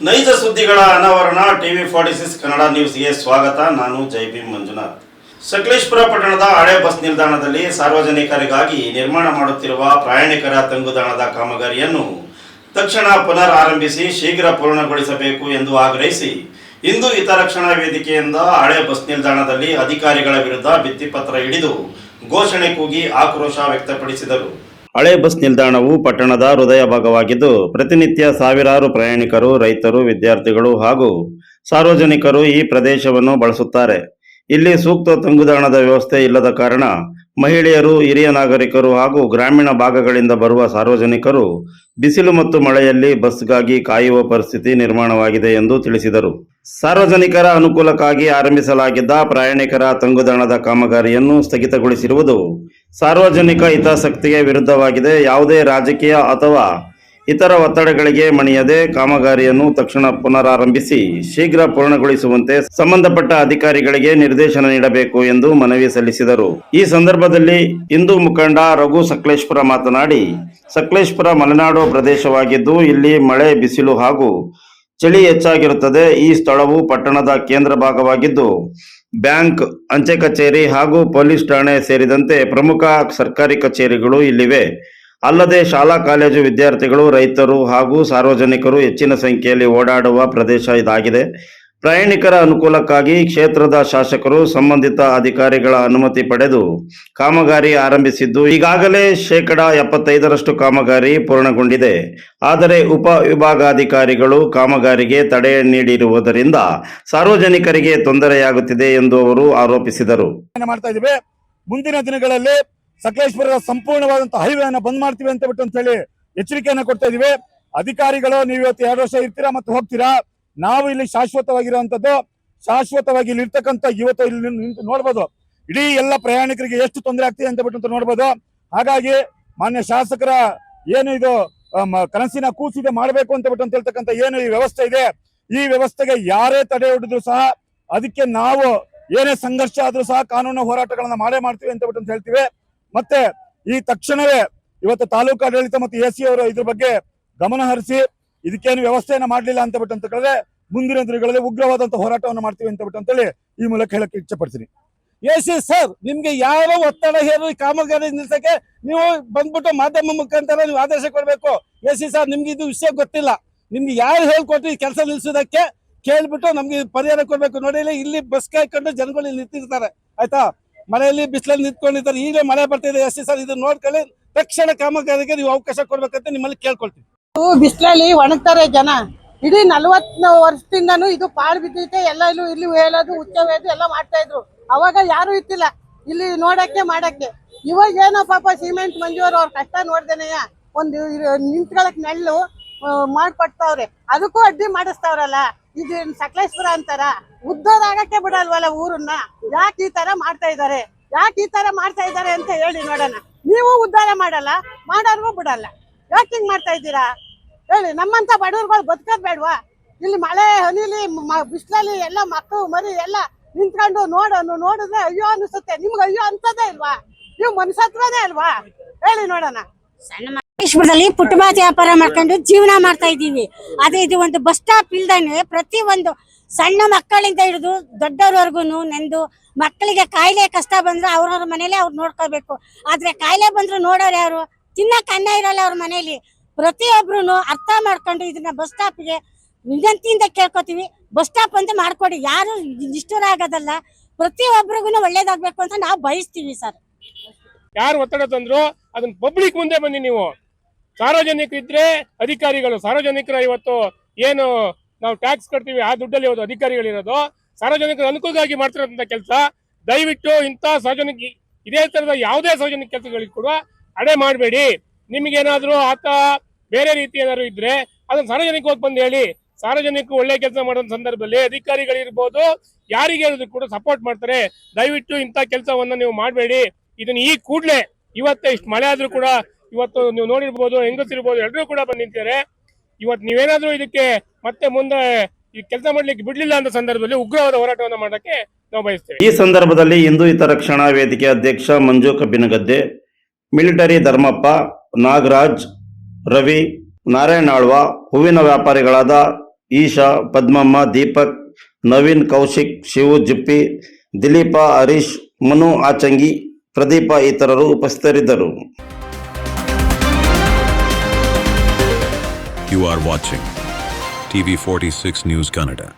ನೈಜ ಸುದ್ದಿಗಳ ಅನಾವರಣ ಟಿವಿ 46 ಕನ್ನಡ ನ್ಯೂಸ್ಗೆ ಸ್ವಾಗತ. ನಾನು ಜೈಭೀಮ್ ಮಂಜುನಾಥ್. ಸಕಲೇಶಪುರ ಪಟ್ಟಣದ ಹಳೆ ಬಸ್ ನಿಲ್ದಾಣದಲ್ಲಿ ಸಾರ್ವಜನಿಕರಿಗಾಗಿ ನಿರ್ಮಾಣ ಮಾಡುತ್ತಿರುವ ಪ್ರಯಾಣಿಕರ ತಂಗುದಾಣದ ಕಾಮಗಾರಿಯನ್ನು ತಕ್ಷಣ ಪುನರ್ ಆರಂಭಿಸಿ ಶೀಘ್ರ ಪೂರ್ಣಗೊಳಿಸಬೇಕು ಎಂದು ಆಗ್ರಹಿಸಿ ಹಿಂದೂ ಹಿತರಕ್ಷಣಾ ವೇದಿಕೆಯಿಂದ ಹಳೆ ಬಸ್ ನಿಲ್ದಾಣದಲ್ಲಿ ಅಧಿಕಾರಿಗಳ ವಿರುದ್ಧ ಭಿತ್ತಿಪತ್ರ ಹಿಡಿದು ಘೋಷಣೆ ಕೂಗಿ ಆಕ್ರೋಶ ವ್ಯಕ್ತಪಡಿಸಿದರು. ಹಳೆ ಬಸ್ ನಿಲ್ದಾಣವು ಪಟ್ಟಣದ ಹೃದಯ ಭಾಗವಾಗಿದ್ದು ಪ್ರತಿನಿತ್ಯ ಸಾವಿರಾರು ಪ್ರಯಾಣಿಕರು, ರೈತರು, ವಿದ್ಯಾರ್ಥಿಗಳು ಹಾಗೂ ಸಾರ್ವಜನಿಕರು ಈ ಪ್ರದೇಶವನ್ನು ಬಳಸುತ್ತಾರೆ. ಇಲ್ಲಿ ಸೂಕ್ತ ತಂಗುದಾಣದ ವ್ಯವಸ್ಥೆ ಇಲ್ಲದ ಕಾರಣ ಮಹಿಳೆಯರು, ಹಿರಿಯ ನಾಗರಿಕರು ಹಾಗೂ ಗ್ರಾಮೀಣ ಭಾಗಗಳಿಂದ ಬರುವ ಸಾರ್ವಜನಿಕರು ಬಿಸಿಲು ಮತ್ತು ಮಳೆಯಲ್ಲಿ ಬಸ್ಗಾಗಿ ಕಾಯುವ ಪರಿಸ್ಥಿತಿ ನಿರ್ಮಾಣವಾಗಿದೆ ಎಂದು ತಿಳಿಸಿದರು. ಸಾರ್ವಜನಿಕರ ಅನುಕೂಲಕ್ಕಾಗಿ ಆರಂಭಿಸಲಾಗಿದ್ದ ಪ್ರಯಾಣಿಕರ ತಂಗುದಾಣದ ಕಾಮಗಾರಿಯನ್ನು ಸ್ಥಗಿತಗೊಳಿಸಿರುವುದು ಸಾರ್ವಜನಿಕ ಹಿತಾಸಕ್ತಿಗೆ ವಿರುದ್ಧವಾಗಿದೆ. ಯಾವುದೇ ರಾಜಕೀಯ ಅಥವಾ ಇತರ ಒತ್ತಡಗಳಿಗೆ ಮಣಿಯದೆ ಕಾಮಗಾರಿಯನ್ನು ತಕ್ಷಣ ಪುನರಾರಂಭಿಸಿ ಶೀಘ್ರ ಪೂರ್ಣಗೊಳಿಸುವಂತೆ ಸಂಬಂಧಪಟ್ಟ ಅಧಿಕಾರಿಗಳಿಗೆ ನಿರ್ದೇಶನ ನೀಡಬೇಕು ಎಂದು ಮನವಿ ಸಲ್ಲಿಸಿದರು. ಈ ಸಂದರ್ಭದಲ್ಲಿ ಹಿಂದೂ ಮುಖಂಡ ರಘು ಸಕಲೇಶಪುರ ಮಾತನಾಡಿ, ಸಕಲೇಶಪುರ ಮಲೆನಾಡು ಪ್ರದೇಶವಾಗಿದ್ದು ಇಲ್ಲಿ ಮಳೆ, ಬಿಸಿಲು ಹಾಗೂ ಚಳಿ ಹೆಚ್ಚಾಗಿರುತ್ತದೆ. ಈ ಸ್ಥಳವು ಪಟ್ಟಣದ ಕೇಂದ್ರ ಭಾಗವಾಗಿದ್ದು ಬ್ಯಾಂಕ್, ಅಂಚೆ ಕಚೇರಿ ಹಾಗೂ ಪೊಲೀಸ್ ಠಾಣೆ ಸೇರಿದಂತೆ ಪ್ರಮುಖ ಸರ್ಕಾರಿ ಕಚೇರಿಗಳು ಇಲ್ಲಿವೆ. ಅಲ್ಲದೆ ಶಾಲಾ ಕಾಲೇಜು ವಿದ್ಯಾರ್ಥಿಗಳು, ರೈತರು ಹಾಗೂ ಸಾರ್ವಜನಿಕರು ಹೆಚ್ಚಿನ ಸಂಖ್ಯೆಯಲ್ಲಿ ಓಡಾಡುವ ಪ್ರದೇಶ ಇದಾಗಿದೆ. ಪ್ರಯಾಣಿಕರ ಅನುಕೂಲಕ್ಕಾಗಿ ಕ್ಷೇತ್ರದ ಶಾಸಕರು ಸಂಬಂಧಿತ ಅಧಿಕಾರಿಗಳ ಅನುಮತಿ ಪಡೆದು ಕಾಮಗಾರಿ ಆರಂಭಿಸಿದ್ದು ಈಗಾಗಲೇ 75% ಕಾಮಗಾರಿ ಪೂರ್ಣಗೊಂಡಿದೆ. ಆದರೆ ಉಪ ವಿಭಾಗಾಧಿಕಾರಿಗಳು ಕಾಮಗಾರಿಗೆ ತಡೆ ನೀಡಿರುವುದರಿಂದ ಸಾರ್ವಜನಿಕರಿಗೆ ತೊಂದರೆಯಾಗುತ್ತಿದೆ ಎಂದು ಅವರು ಆರೋಪಿಸಿದರು. ಮುಂದಿನ ದಿನಗಳಲ್ಲಿ ಸಕಲೇಶಪುರದ ಸಂಪೂರ್ಣವಾದಂತಹ ಹೈವೇಯನ್ನು ಬಂದ್ ಮಾಡ್ತೀವಿ ಅಂತ ಬಿಟ್ಟು ಅಂತ ಹೇಳಿ ಎಚ್ಚರಿಕೆಯನ್ನು ಕೊಡ್ತಾ ಇದೀವಿ. ಅಧಿಕಾರಿಗಳು, ನೀವು ಇವತ್ತು 2 ವರ್ಷ ಇರ್ತೀರಾ ಮತ್ತು ಹೋಗ್ತೀರಾ. ನಾವು ಇಲ್ಲಿ ಶಾಶ್ವತವಾಗಿರುವಂತದ್ದು, ಶಾಶ್ವತವಾಗಿ ಇಲ್ಲಿ ಇರ್ತಕ್ಕಂಥ ಇವತ್ತು ಇಲ್ಲಿ ನಿಂತು ನೋಡ್ಬೋದು ಇಡೀ ಎಲ್ಲ ಪ್ರಯಾಣಿಕರಿಗೆ ಎಷ್ಟು ತೊಂದರೆ ಆಗ್ತಿದೆ ಅಂತ ಬಿಟ್ಟು ನೋಡ್ಬೋದು. ಹಾಗಾಗಿ ಮಾನ್ಯ ಶಾಸಕರ ಏನು ಇದು ಕನಸಿನ ಕೂಸಿದೆ ಮಾಡಬೇಕು ಅಂತ ಬಿಟ್ಟು ಅಂತ ಹೇಳ್ತಕ್ಕಂಥ ಏನು ಈ ವ್ಯವಸ್ಥೆ ಇದೆ, ಈ ವ್ಯವಸ್ಥೆಗೆ ಯಾರೇ ತಡೆ ಹಿಡಿದ್ರು ಸಹ ಅದಕ್ಕೆ ನಾವು ಏನೇ ಸಂಘರ್ಷ ಆದ್ರೂ ಸಹ ಕಾನೂನು ಹೋರಾಟಗಳನ್ನ ಮಾಡ್ತೀವಿ ಅಂತ ಬಿಟ್ಟು ಅಂತ ಹೇಳ್ತೀವಿ. ಮತ್ತೆ ಈ ತಕ್ಷಣವೇ ಇವತ್ತು ತಾಲೂಕು ಆಡಳಿತ ಮತ್ತು AC ಅವರು ಇದ್ರ ಬಗ್ಗೆ ಗಮನ ಹರಿಸಿ ಇದಕ್ಕೇನು ವ್ಯವಸ್ಥೆಯನ್ನ ಮಾಡಲಿಲ್ಲ ಅಂತ ಬಿಟ್ಟು ಅಂತ ಹೇಳಿದ್ರೆ ಮುಂದಿನ ದಿನಗಳಲ್ಲಿ ಉಗ್ರವಾದಂತಹ ಹೋರಾಟವನ್ನು ಮಾಡ್ತೀವಿ ಅಂತ ಬಿಟ್ಟು ಅಂತೇಳಿ ಈ ಮೂಲಕ ಹೇಳಕ್ಕೆ ಇಚ್ಛೆ ಪಡ್ತೀನಿ. AC ಸರ್, ನಿಮ್ಗೆ ಯಾವ ಒತ್ತಡ ಹೇಳಿ ಕಾಮಗಾರಿ ನಿಲ್ಸಕ್ಕೆ ನೀವು ಬಂದ್ಬಿಟ್ಟು ಮಾಧ್ಯಮ ಮುಖಾಂತರ ನೀವು ಆದೇಶ ಕೊಡ್ಬೇಕು. AC ಸರ್, ನಿಮ್ಗೆ ಇದು ವಿಷಯ ಗೊತ್ತಿಲ್ಲ. ನಿಮ್ಗೆ ಯಾರು ಹೇಳ್ಕೊಟ್ಟು ಈ ಕೆಲಸ ನಿಲ್ಸೋದಕ್ಕೆ ಕೇಳ್ಬಿಟ್ಟು ನಮ್ಗೆ ಪರಿಹಾರ ಕೊಡ್ಬೇಕು. ನೋಡಿ, ಇಲ್ಲಿ ಬಸ್ ಕಾಯ್ಕೊಂಡು ಜನಗಳು ಇಲ್ಲಿ ನಿಂತಿರ್ತಾರೆ, ಆಯ್ತಾ, ಮಳೆಯಲ್ಲಿ ಬಿಸಿಲಲ್ಲಿ ನಿಂತ್ಕೊಂಡಿರ್ತಾರೆ. ಈಗಲೇ ಮಳೆ ಬರ್ತಿದೆ. AC ಸರ್, ಇದು ನೋಡ್ಕೊಳ್ಳಿ, ತಕ್ಷಣ ಕಾಮಗಾರಿಗೆ ನೀವು ಅವಕಾಶ ಕೊಡ್ಬೇಕಂತ ನಿಮ್ಮಲ್ಲಿ ಕೇಳ್ಕೊಳ್ತೀವಿ. ಬಿಸಿಲಲ್ಲಿ ಒಣಗ್ತಾರೆ ಜನ. ಇಡೀ 40 ವರ್ಷದಿಂದನೂ ಇದು ಪಾಳು ಬಿದ್ದೈತೆ. ಎಲ್ಲ ಇಲ್ಲಿ ಹೇಳೋದು, ಉಚ್ಚವೇದು ಎಲ್ಲ ಮಾಡ್ತಾ ಇದ್ರು. ಅವಾಗ ಯಾರು ಇತ್ತಿಲ್ಲ ಇಲ್ಲಿ ನೋಡಕ್ಕೆ ಮಾಡಕ್ಕೆ. ಇವಾಗ ಏನೋ ಪಾಪ ಸಿಮೆಂಟ್ ಮಂಜೂರು ಅವ್ರ ಕಷ್ಟ ನೋಡ್ದೇನೆಯ ಒಂದು ನಿಂತ್ಕೊಳಕ್ ನೆಳ್ಳು ಮಾಡ್ಕೊಡ್ತಾವ್ರೆ, ಅದಕ್ಕೂ ಅಡ್ಡಿ ಮಾಡಿಸ್ತಾವ್ರಲ್ಲ. ಇದು ಸಕಲೇಶಪುರ ಅಂತಾರ, ಉದ್ಧಾರ ಆಗಕ್ಕೆ ಬಿಡಲ್ವಲ್ಲ ಊರನ್ನ. ಯಾಕೆ ಈ ತರ ಮಾಡ್ತಾ ಇದಾರೆ, ಅಂತ ಹೇಳಿ ನೋಡೋಣ. ನೀವು ಉದ್ಧಾರ ಮಾಡಲ್ಲ, ಮಾಡೋರ್ಗೂ ಬಿಡಲ್ಲ. ಯಾಕೆ ಹಿಂಗ್ ಮಾಡ್ತಾ ಇದ್ದೀರಾ ಹೇಳಿ? ನಮ್ಮಂತ ಬಡವ್ರುಗಳು ಬದುಕೋದ್ ಬೇಡ್ವಾ? ಇಲ್ಲಿ ಮಳೆ ಹನಿಲಿ ಬಿಸಿಲಲ್ಲಿ ಎಲ್ಲ ಮಕ್ಕಳು ಮರಿ ಎಲ್ಲ ನಿಂತ್ಕೊಂಡು ನೋಡಿದ್ರೆ ಅಯ್ಯೋ ಅನಿಸುತ್ತೆ. ನಿಮ್ಗೆ ಅಯ್ಯೋ ಅಂತದೇ ಇಲ್ವಾ? ನೀವು ಮನಸತ್ವನೇ ಅಲ್ವಾ ಹೇಳಿ ನೋಡೋಣ. ಸಕಲೇಶಪುರದಲ್ಲಿ ಪುಟ್ಟಬಾತ್ ವ್ಯಾಪಾರ ಮಾಡ್ಕೊಂಡು ಜೀವನ ಮಾಡ್ತಾ ಇದ್ದೀವಿ. ಆದ್ರೆ ಇದು ಒಂದು ಬಸ್ ಸ್ಟಾಪ್ ಇಲ್ದಾನೆ ಪ್ರತಿ ಒಂದು ಸಣ್ಣ ಮಕ್ಕಳಿಂದ ಹಿಡಿದು ದೊಡ್ಡವ್ರವರ್ಗು ನೆಂದು ಮಕ್ಕಳಿಗೆ ಕಾಯಿಲೆ ಕಷ್ಟ ಬಂದ್ರೆ ಅವ್ರವ್ರ ಮನೇಲಿ ಅವ್ರು ನೋಡ್ಕೋಬೇಕು. ಆದ್ರೆ ಕಾಯಿಲೆ ಬಂದ್ರು ನೋಡೋರು ಯಾರು? ತಿನ್ನಕ್ ಅನ್ನ ಇರಲ್ಲ ಅವ್ರ ಮನೇಲಿ. ಪ್ರತಿಯೊಬ್ರು ಅರ್ಥ ಮಾಡ್ಕೊಂಡು ಇದನ್ನ ಬಸ್ ಸ್ಟಾಪ್ಗೆ ವಿನಂತಿಯಿಂದ ಕೇಳ್ಕೊತೀವಿ, ಬಸ್ ಸ್ಟಾಪ್ ಅಂತ ಮಾಡ್ಕೊಡಿ. ಯಾರು ನಿಷ್ಠುರ ಆಗೋದಲ್ಲ, ಪ್ರತಿಯೊಬ್ಬರಿಗೂ ಒಳ್ಳೇದಾಗ್ಬೇಕು ಅಂತ ನಾವು ಬಯಸ್ತೀವಿ ಸರ್. ಯಾರು ಒತ್ತಡ ತಂದ್ರು ಅದನ್ನ ಪಬ್ಲಿಕ್ ಮುಂದೆ ಬನ್ನಿ. ನೀವು ಸಾರ್ವಜನಿಕರಿದ್ರೆ ಅಧಿಕಾರಿಗಳು, ಸಾರ್ವಜನಿಕರ ಇವತ್ತು ಏನು ನಾವು ಟ್ಯಾಕ್ಸ್ ಕಟ್ತೀವಿ ಆ ದುಡ್ಡಲ್ಲಿ ಇವತ್ತು ಅಧಿಕಾರಿಗಳಿರೋದು. ಸಾರ್ವಜನಿಕರ ಅನುಕೂಲವಾಗಿ ಮಾಡ್ತಿರೋಂಥ ಕೆಲಸ. ದಯವಿಟ್ಟು ಇಂಥ ಸಾರ್ವಜನಿಕ ಇದೇ ತರದ ಯಾವುದೇ ಸಾರ್ವಜನಿಕ ಕೆಲಸಗಳಿಗೆ ಕೂಡ ಅಡೆ ಮಾಡಬೇಡಿ. ನಿಮ್ಗೇನಾದ್ರೂ ಆತ ಬೇರೆ ರೀತಿ ಏನಾದ್ರು ಇದ್ರೆ ಅದನ್ನ ಸಾರ್ವಜನಿಕವಾಗಿ ಬಂದು ಹೇಳಿ. ಸಾರ್ವಜನಿಕರು ಒಳ್ಳೆ ಕೆಲಸ ಮಾಡೋ ಸಂದರ್ಭದಲ್ಲಿ ಅಧಿಕಾರಿಗಳಿರ್ಬೋದು, ಯಾರಿಗೆ ಕೂಡ ಸಪೋರ್ಟ್ ಮಾಡ್ತಾರೆ. ದಯವಿಟ್ಟು ಇಂಥ ಕೆಲಸವನ್ನ ನೀವು ಮಾಡಬೇಡಿ. ಇದನ್ನ ಈ ಕೂಡಲೇ ಇವತ್ತೇ ಇಷ್ಟು ಮಳೆ ಆದ್ರೂ ಕೂಡ ಇವತ್ತು ನೀವು ನೋಡಿರ್ಬೋದು, ಹೆಂಗಸಿರ್ಬೋದು, ಎಲ್ಲರೂ ಕೂಡ ಬಂದು ನಿಂತಿದ್ದಾರೆ. ಇವತ್ತು ನೀವೇನಾದ್ರೂ ಇದಕ್ಕೆ ಮತ್ತೆ ಮುಂದೆ ಈ ಕೆಲಸ ಮಾಡ್ಲಿಕ್ಕೆ ಬಿಡ್ಲಿಲ್ಲ ಅಂತ ಸಂದರ್ಭದಲ್ಲಿ ಉಗ್ರವಾದ ಹೋರಾಟವನ್ನು ಮಾಡೋಕ್ಕೆ ನಾವು ಬಯಸ್ತೇವೆ. ಈ ಸಂದರ್ಭದಲ್ಲಿ ಹಿಂದೂ ಹಿತರಕ್ಷಣಾ ವೇದಿಕೆ ಅಧ್ಯಕ್ಷ ಮಂಜು ಕಬ್ಬಿನಗದ್ದೆ, ಮಿಲಿಟರಿ ಧರ್ಮಪ್ಪ, ನಾಗರಾಜ್, ರವಿ, ನಾರಾಯಣ ಆಳ್ವ, ಹೂವಿನ ವ್ಯಾಪಾರಿಗಳಾದ ಈಶಾ, ಪದ್ಮಮ್ಮ, ದೀಪಕ್, ನವೀನ್, ಕೌಶಿಕ್, ಶಿವು, ಜಿಪ್ಪಿ, ದಿಲೀಪ, ಹರೀಶ್, ಮನು ಆಚಂಗಿ, ಪ್ರದೀಪ ಇತರರು ಉಪಸ್ಥಿತರಿದ್ದರು. You are watching TV 46 News Kannada.